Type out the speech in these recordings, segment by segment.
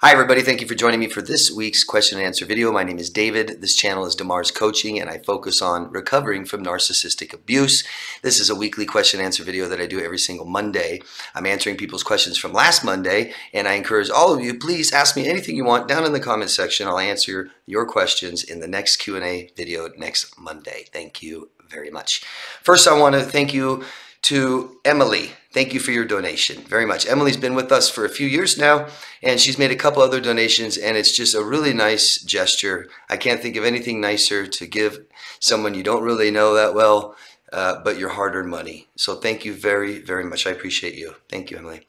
Hi everybody, thank you for joining me for this week's question and answer video. My name is David. This channel is Damar's Coaching and I focus on recovering from narcissistic abuse. This is a weekly question and answer video that I do every single Monday. I'm answering people's questions from last Monday and I encourage all of you, please ask me anything you want down in the comment section. I'll answer your questions in the next Q&A video next Monday. Thank you very much. First, I want to thank you to Emily. Thank you for your donation very much. Emily's been with us for a few years now, and she's made a couple other donations, and it's just a really nice gesture. I can't think of anything nicer to give someone you don't really know that well, but your hard-earned money. So thank you very, very much. I appreciate you. Thank you, Emily.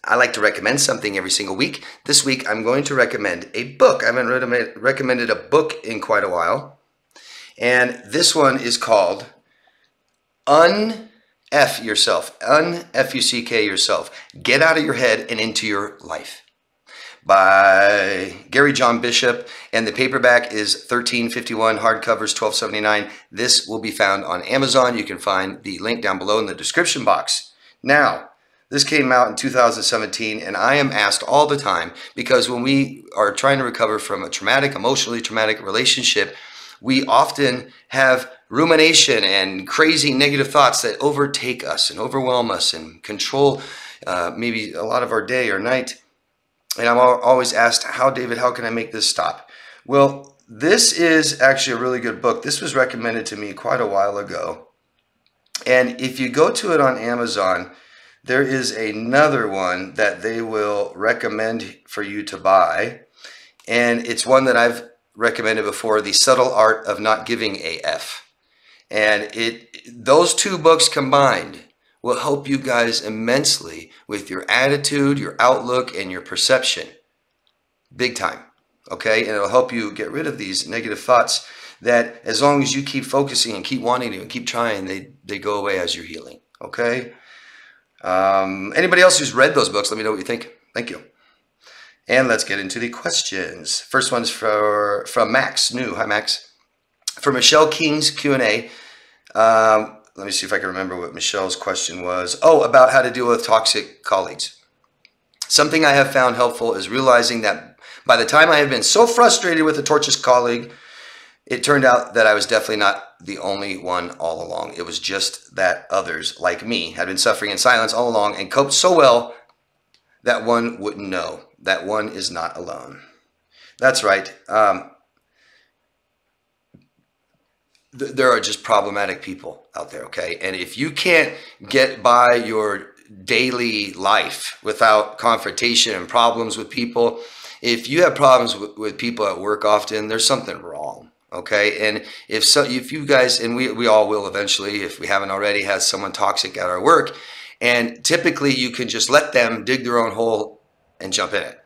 I like to recommend something every single week. This week, I'm going to recommend a book. I haven't recommended a book in quite a while, and this one is called Un-F Yourself, Un-F-U-C-K Yourself, Get Out of Your Head and Into Your Life by Gary John Bishop, and the paperback is $13.51, hardcovers $12.79. This will be found on Amazon. You can find the link down below in the description box. Now, this came out in 2017, and I am asked all the time, because when we are trying to recover from a traumatic, emotionally traumatic relationship, we often have rumination and crazy negative thoughts that overtake us and overwhelm us and control maybe a lot of our day or night. And I'm always asked, David, how can I make this stop? Well, this is actually a really good book. This was recommended to me quite a while ago. And if you go to it on Amazon, there is another one that they will recommend for you to buy. And it's one that I've recommended before, The Subtle Art of Not Giving a F. And those two books combined will help you guys immensely with your attitude, your outlook, and your perception. Big time. Okay? And it'll help you get rid of these negative thoughts that as long as you keep focusing and keep wanting to and keep trying, they go away as you're healing. Okay? Anybody else who's read those books, let me know what you think. Thank you. And let's get into the questions. First one's from Max New. Hi, Max. For Michelle King's Q&A, let me see if I can remember what Michelle's question was. Oh, about how to deal with toxic colleagues. Something I have found helpful is realizing that by the time I have been so frustrated with a torturous colleague, it turned out that I was definitely not the only one all along. It was just that others, like me, had been suffering in silence all along and coped so well that one wouldn't know that one is not alone. That's right. There are just problematic people out there, okay? And if you can't get by your daily life without confrontation and problems with people, if you have problems with people at work often, there's something wrong, okay? And if you guys, and we all will eventually, if we haven't already, had someone toxic at our work, and typically you can just let them dig their own hole and jump in it,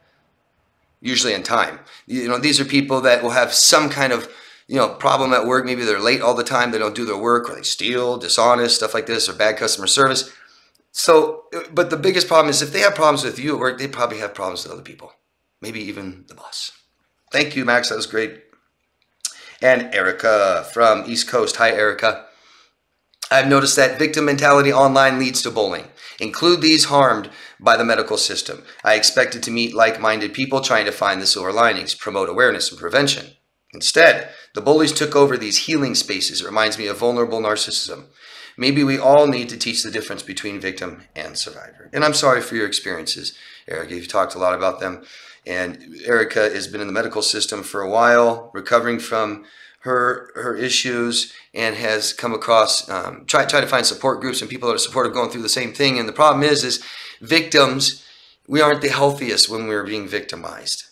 usually in time. You know, these are people that will have some kind of, problem at work. Maybe they're late all the time, they don't do their work, or they steal, dishonest, stuff like this, or bad customer service. So, but the biggest problem is if they have problems with you at work, they probably have problems with other people, maybe even the boss. Thank you, Max, that was great. And Erica from East Coast. Hi, Erica. I've noticed that victim mentality online leads to bullying. Include these harmed by the medical system. I expected to meet like-minded people trying to find the silver linings, promote awareness and prevention. Instead, the bullies took over these healing spaces. It reminds me of vulnerable narcissism. Maybe we all need to teach the difference between victim and survivor. And I'm sorry for your experiences, Erica. You've talked a lot about them. And Erica has been in the medical system for a while, recovering from her issues, and has come across, try to find support groups and people that are supportive going through the same thing. And the problem is victims, we aren't the healthiest when we're being victimized.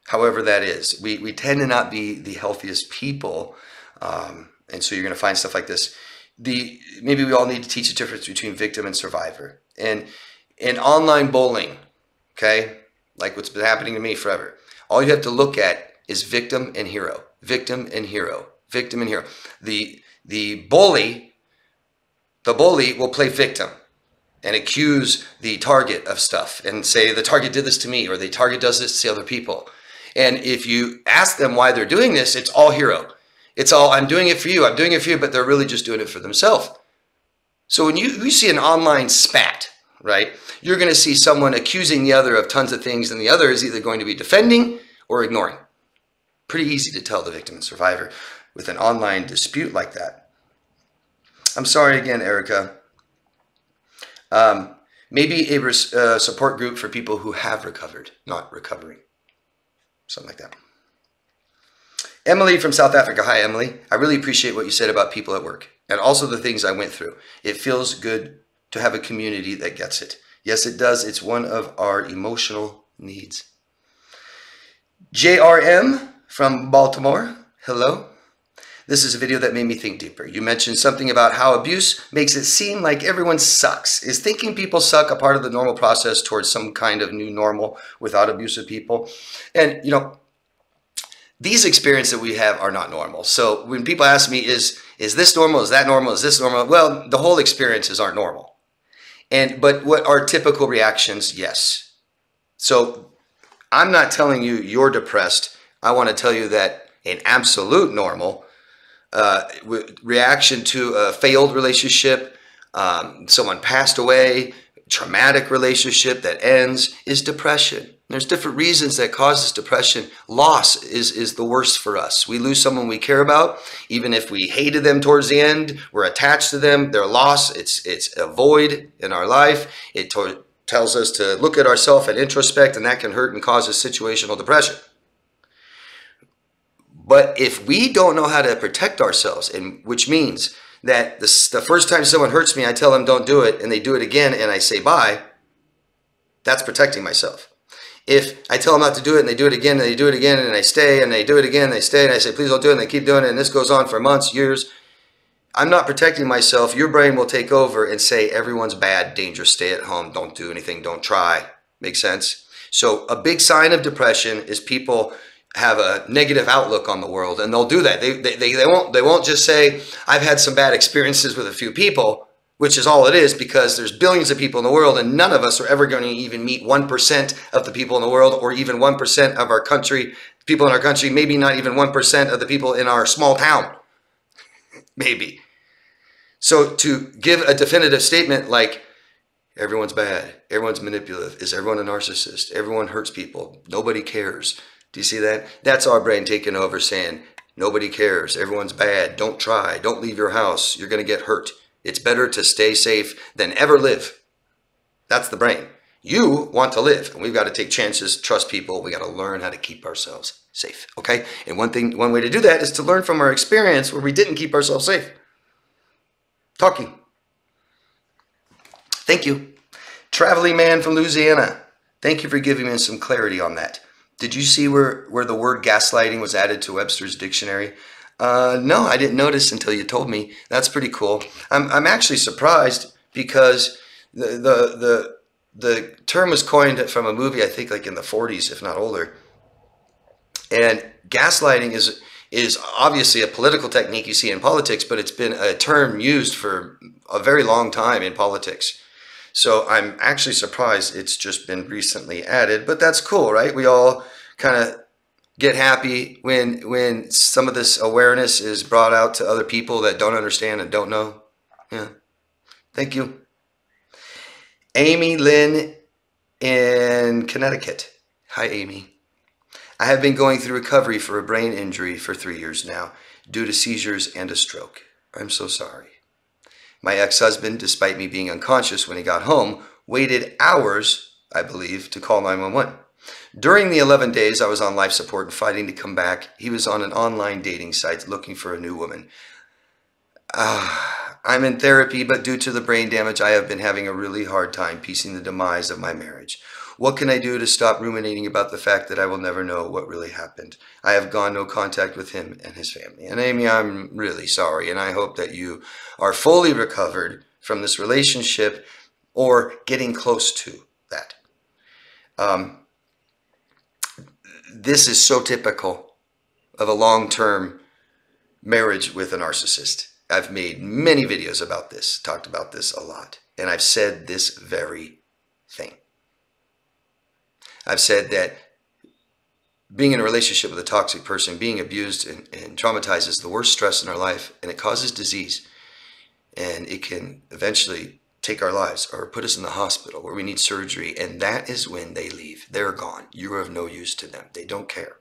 However that is, we tend to not be the healthiest people. And so you're going to find stuff like this. Maybe we all need to teach the difference between victim and survivor. And in online bullying, okay, like what's been happening to me forever, all you have to look at is victim and hero, victim and hero, victim and hero. The bully will play victim and accuse the target of stuff and say the target did this to me, or the target does this to other people. And if you ask them why they're doing this, it's all hero. It's all, I'm doing it for you, I'm doing it for you, but they're really just doing it for themselves. So when you see an online spat, right? You're going to see someone accusing the other of tons of things, and the other is either going to be defending or ignoring. Pretty easy to tell the victim and survivor with an online dispute like that. I'm sorry again, Erica. Maybe a support group for people who have recovered, not recovering. Something like that. Emily from South Africa. Hi, Emily. I really appreciate what you said about people at work and also the things I went through. It feels good to have a community that gets it. Yes, it does. It's one of our emotional needs. JRM from Baltimore. Hello. This is a video that made me think deeper. You mentioned something about how abuse makes it seem like everyone sucks. Is thinking people suck a part of the normal process towards some kind of new normal without abusive people? And, you know, these experiences that we have are not normal. So when people ask me, is this normal? Is that normal? Is this normal? Well, the whole experiences aren't normal. But what are typical reactions? Yes. So I'm not telling you you're depressed. I want to tell you that an absolute normal reaction to a failed relationship, someone passed away, traumatic relationship that ends, is depression. There's different reasons that causes depression. Loss is the worst for us. We lose someone we care about, even if we hated them towards the end, we're attached to them, their loss, it's a void in our life. It tells us to look at ourselves and introspect, and that can hurt and cause situational depression. But if we don't know how to protect ourselves, and which means that the first time someone hurts me, I tell them don't do it, and they do it again, and I say bye, that's protecting myself. If I tell them not to do it, and they do it again, and they do it again, and I stay, and they do it again, and they stay, and I say, please don't do it, and they keep doing it, and this goes on for months, years, I'm not protecting myself. Your brain will take over and say, everyone's bad, dangerous, stay at home, don't do anything, don't try. Make sense? So a big sign of depression is people have a negative outlook on the world, and they'll do that. They won't just say, I've had some bad experiences with a few people, which is all it is, because there's billions of people in the world, and none of us are ever going to even meet 1% of the people in the world, or even 1% of our country, people in our country, maybe not even 1% of the people in our small town, maybe. So to give a definitive statement like, everyone's bad, everyone's manipulative, is everyone a narcissist, everyone hurts people, nobody cares. Do you see that? That's our brain taking over saying, nobody cares, everyone's bad, don't try, don't leave your house, you're going to get hurt. It's better to stay safe than ever live. That's the brain. You want to live, and we've got to take chances, trust people. We got to learn how to keep ourselves safe, okay? And one way to do that is to learn from our experience where we didn't keep ourselves safe. Talking. Thank you. Traveling man from Louisiana. Thank you for giving me some clarity on that. Did you see where the word gaslighting was added to Webster's dictionary? No, I didn't notice until you told me. That's pretty cool. I'm actually surprised because the term was coined from a movie, I think like in the 40s, if not older. And gaslighting is obviously a political technique you see in politics, but it's been a term used for a very long time in politics. So I'm actually surprised it's just been recently added, but that's cool, right? We all kind of get happy when some of this awareness is brought out to other people that don't understand and don't know. Yeah. Thank you. Amy Lynn in Connecticut. Hi, Amy. I have been going through recovery for a brain injury for 3 years now due to seizures and a stroke. I'm so sorry. My ex-husband, despite me being unconscious when he got home, waited hours, I believe, to call 911. During the 11 days I was on life support and fighting to come back, he was on an online dating site looking for a new woman. I'm in therapy, but due to the brain damage, I have been having a really hard time piecing the demise of my marriage. What can I do to stop ruminating about the fact that I will never know what really happened? I have gone no contact with him and his family. And Amy, I'm really sorry, and I hope that you are fully recovered from this relationship or getting close to that. This is so typical of a long-term marriage with a narcissist. I've made many videos about this, talked about this a lot, and I've said this very thing. I've said that being in a relationship with a toxic person, being abused and traumatized is the worst stress in our life, and it causes disease. And it can eventually take our lives or put us in the hospital where we need surgery. And that is when they leave. They're gone. You're of no use to them. They don't care.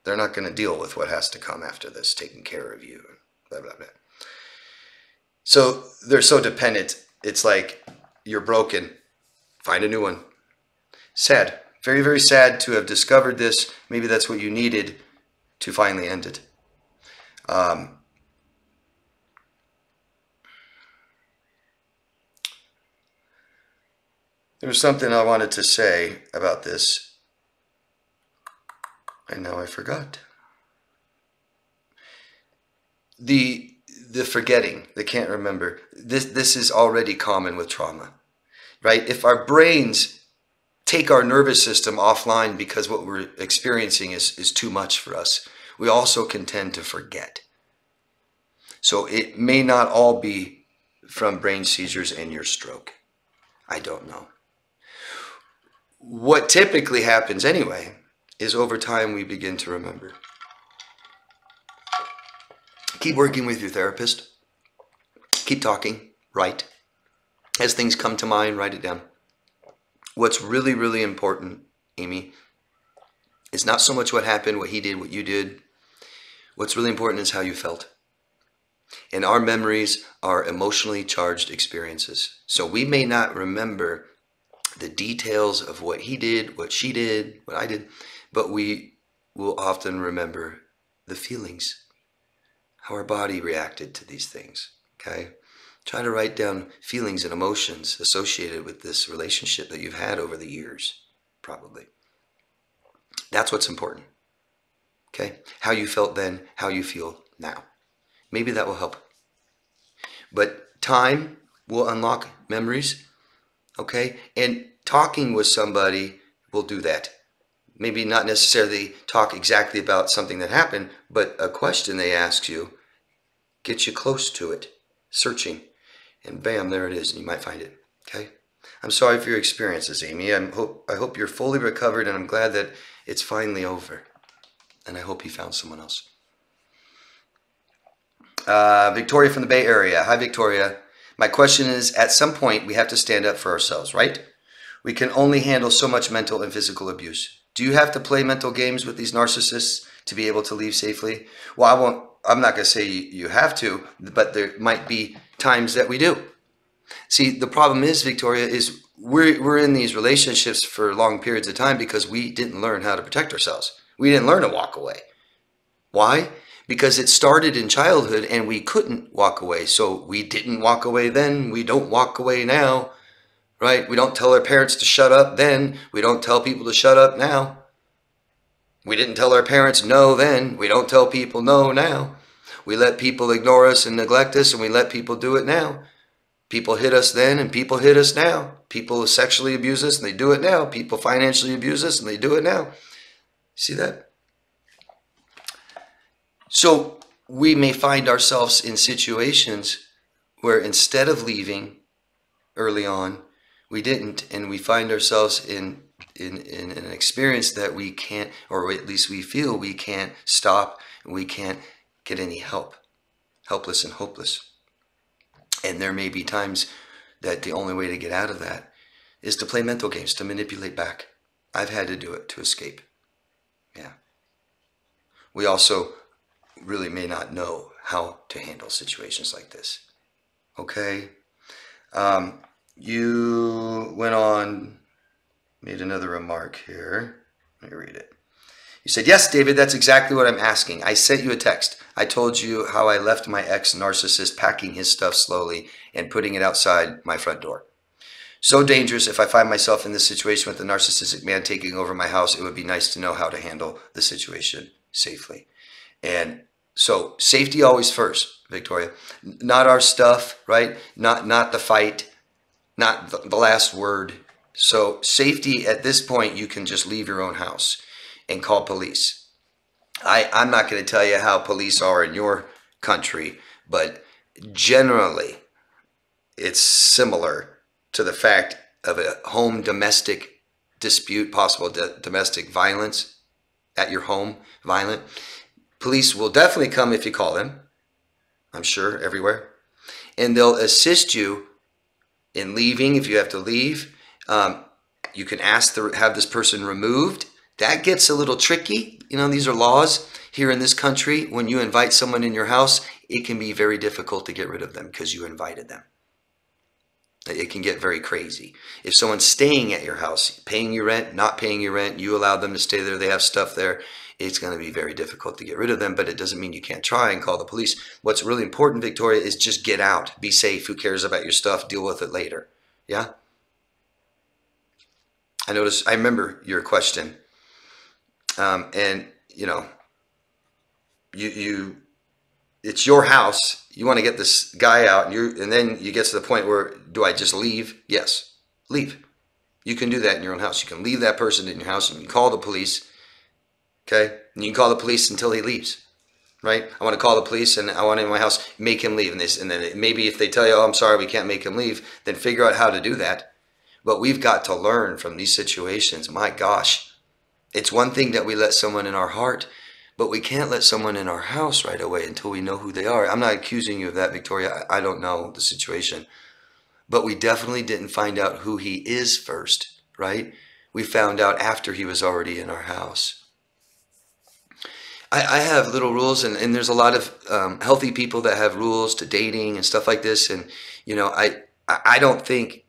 They're not going to deal with what has to come after this, taking care of you, blah, blah, blah. So they're so dependent. It's like you're broken. Find a new one. Sad. Very, very sad to have discovered this. Maybe that's what you needed to finally end it. There was something I wanted to say about this, and now I forgot. The forgetting, the can't remember. This is already common with trauma, right? If our brains take our nervous system offline because what we're experiencing is too much for us, we also can tend to forget. So it may not all be from brain seizures and your stroke. I don't know. What typically happens anyway is over time we begin to remember. Keep working with your therapist. Keep talking. Write. As things come to mind, write it down. What's really, really important, Amy, is not so much what happened, what he did, what you did. What's really important is how you felt. And our memories are emotionally charged experiences. So we may not remember the details of what he did, what she did, what I did, but we will often remember the feelings, how our body reacted to these things, okay? Try to write down feelings and emotions associated with this relationship that you've had over the years, probably. That's what's important, okay? How you felt then, how you feel now. Maybe that will help. But time will unlock memories, okay? And talking with somebody will do that. Maybe not necessarily talk exactly about something that happened, but a question they ask you gets you close to it, searching, and bam, there it is, and you might find it, okay? I'm sorry for your experiences, Amy. I hope you're fully recovered, and I'm glad that it's finally over. And I hope you found someone else. Victoria from the Bay Area. Hi, Victoria. My question is, at some point, we have to stand up for ourselves, right? We can only handle so much mental and physical abuse. Do you have to play mental games with these narcissists to be able to leave safely? Well, I'm not going to say you have to, but there might be times that we do. See, the problem is, Victoria, is we're in these relationships for long periods of time because we didn't learn how to protect ourselves. We didn't learn to walk away. Why? Because it started in childhood and we couldn't walk away. So we didn't walk away then. We don't walk away now, right? We don't tell our parents to shut up then. We don't tell people to shut up now. We didn't tell our parents no then. We don't tell people no now. We let people ignore us and neglect us, and we let people do it now. People hit us then and people hit us now. People sexually abuse us and they do it now. People financially abuse us and they do it now. See that? So we may find ourselves in situations where instead of leaving early on, we didn't, and we find ourselves in an experience that we can't, or at least we feel we can't stop, and we can't get any help. Helpless and hopeless. And there may be times that the only way to get out of that is to play mental games, to manipulate back. I've had to do it to escape. Yeah. We also really may not know how to handle situations like this. Okay? You went on, made another remark here. Let me read it. You said, yes, David, that's exactly what I'm asking. I sent you a text. I told you how I left my ex-narcissist packing his stuff slowly and putting it outside my front door. So dangerous. If I find myself in this situation with a narcissistic man taking over my house, it would be nice to know how to handle the situation safely. And so safety always first, Victoria. Not our stuff, right? Not the fight, not the last word. So safety at this point, you can just leave your own house and call police. I'm not going to tell you how police are in your country, but generally it's similar to the fact of a home domestic dispute, possible domestic violence at your home, violent. Police will definitely come if you call them, I'm sure, everywhere. And they'll assist you In leaving, if you have to leave, you can ask to have this person removed. That gets a little tricky. You know, these are laws here in this country. When you invite someone in your house, it can be very difficult to get rid of them because you invited them. It can get very crazy. If someone's staying at your house, paying your rent, not paying your rent, you allowed them to stay there, they have stuff there, it's going to be very difficult to get rid of them, but it doesn't mean you can't try and call the police. What's really important, Victoria, is just get out. Be safe. Who cares about your stuff? Deal with it later. Yeah? I remember your question. And, you know, it's your house. You want to get this guy out, and then you get to the point where, do I just leave? Yes, leave. You can do that in your own house. You can leave that person in your house, and you can call the police. Okay, and you can call the police until he leaves. Right? I want to call the police, and I want him in my house. Make him leave, and then maybe if they tell you, "Oh, I'm sorry, we can't make him leave," then figure out how to do that. But we've got to learn from these situations. My gosh, it's one thing that we let someone in our heart. But we can't let someone in our house right away until we know who they are. I'm not accusing you of that, Victoria. I don't know the situation. But we definitely didn't find out who he is first, right? We found out after he was already in our house. I have little rules, and there's a lot of healthy people that have rules to dating and stuff like this. And, you know, I don't think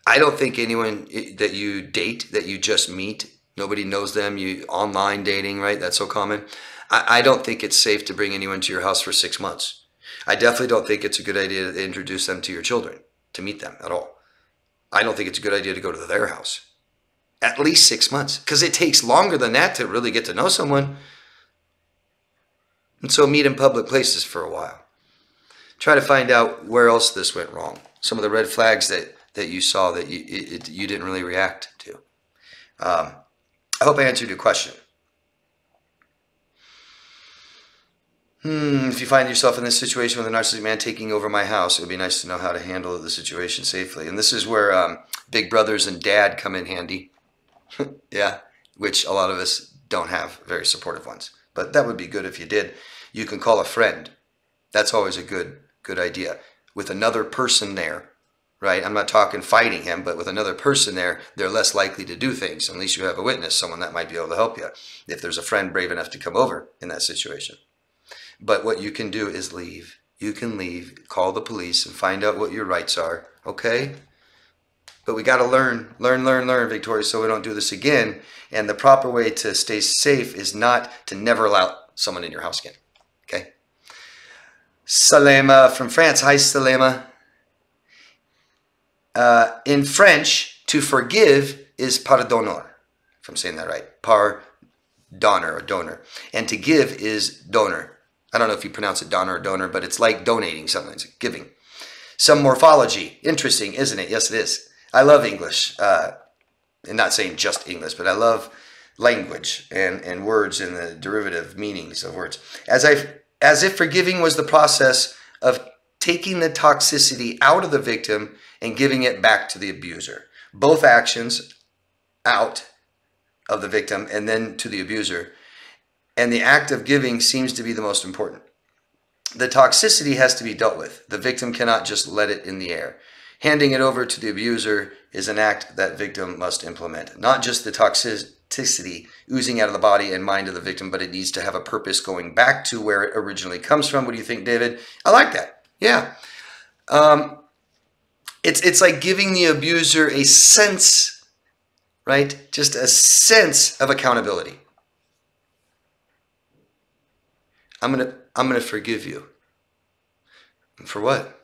anyone that you date, that you just meet, nobody knows them, you online dating, right? That's so common. I don't think it's safe to bring anyone to your house for 6 months. I definitely don't think it's a good idea to introduce them to your children, to meet them at all. I don't think it's a good idea to go to their house. At least 6 months, because it takes longer than that to really get to know someone. And so meet in public places for a while. Try to find out where else this went wrong. Some of the red flags that you saw that you didn't really react to. I hope I answered your question. If you find yourself in this situation with a narcissistic man taking over my house, it would be nice to know how to handle the situation safely. And this is where big brothers and dad come in handy. Yeah, which a lot of us don't have very supportive ones. But that would be good if you did. You can call a friend. That's always a good idea. With another person there. Right? I'm not talking fighting him, but with another person there, they're less likely to do things. At least you have a witness, someone that might be able to help you. If there's a friend brave enough to come over in that situation. But what you can do is leave. You can leave, call the police, and find out what your rights are. Okay? But we got to learn, Victoria, so we don't do this again. And the proper way to stay safe is not to never allow someone in your house again. Okay? Salema from France. Hi, Salema. In French, to forgive is pardonner, if I'm saying that right. Pardonner or donor. And to give is donor. I don't know if you pronounce it donor or donor, but it's like donating something. It's giving. Some morphology. Interesting, isn't it? Yes, it is. I love English. And not saying just English, but I love language and words and the derivative meanings of words. As if forgiving was the process of taking the toxicity out of the victim and giving it back to the abuser. Both actions out of the victim and then to the abuser. And the act of giving seems to be the most important. The toxicity has to be dealt with. The victim cannot just let it in the air. Handing it over to the abuser is an act that victim must implement. Not just the toxicity oozing out of the body and mind of the victim, but it needs to have a purpose going back to where it originally comes from. What do you think, David? I like that. Yeah. It's like giving the abuser a sense, right? Just a sense of accountability. I'm gonna forgive you. And for what?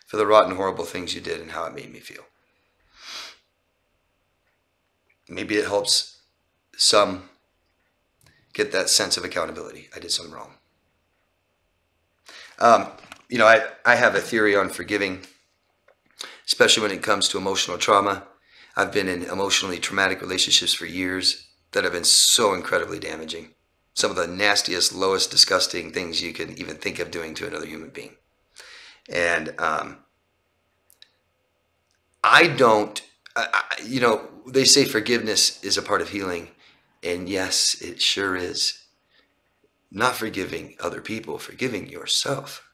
For the rotten, horrible things you did and how it made me feel. Maybe it helps some get that sense of accountability. I did something wrong. You know, I have a theory on forgiving, especially when it comes to emotional trauma. I've been in emotionally traumatic relationships for years that have been so incredibly damaging. Some of the nastiest, lowest, disgusting things you can even think of doing to another human being. And you know, they say forgiveness is a part of healing. And yes, it sure is. Not forgiving other people, forgiving yourself.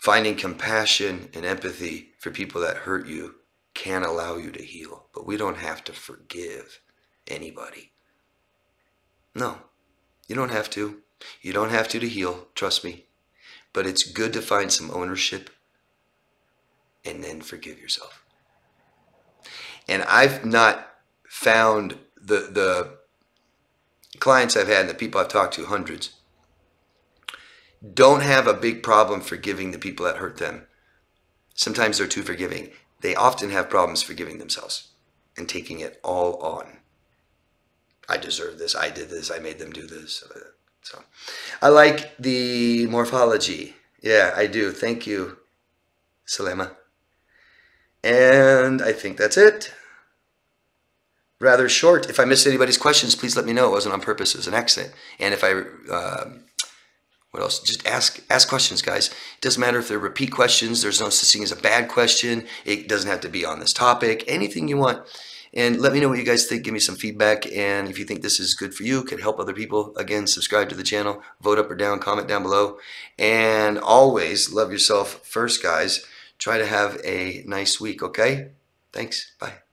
Finding compassion and empathy for people that hurt you can allow you to heal. But we don't have to forgive anybody. No, you don't have to. You don't have to heal, trust me. But it's good to find some ownership and then forgive yourself. And I've not found the clients I've had and the people I've talked to, hundreds, don't have a big problem forgiving the people that hurt them. Sometimes they're too forgiving. They often have problems forgiving themselves and taking it all on. I deserve this. I did this. I made them do this. So I like the morphology. Yeah, I do. Thank you, Salema. And I think that's it. Rather short. If I missed anybody's questions, please let me know. It wasn't on purpose. It was an accident. And if I, what else? Just ask questions, guys. It doesn't matter if they're repeat questions. There's no such thing as a bad question. It doesn't have to be on this topic. Anything you want. And let me know what you guys think. Give me some feedback. And if you think this is good for you, could help other people, again, subscribe to the channel, vote up or down, comment down below. And always love yourself first, guys. Try to have a nice week, okay? Thanks. Bye.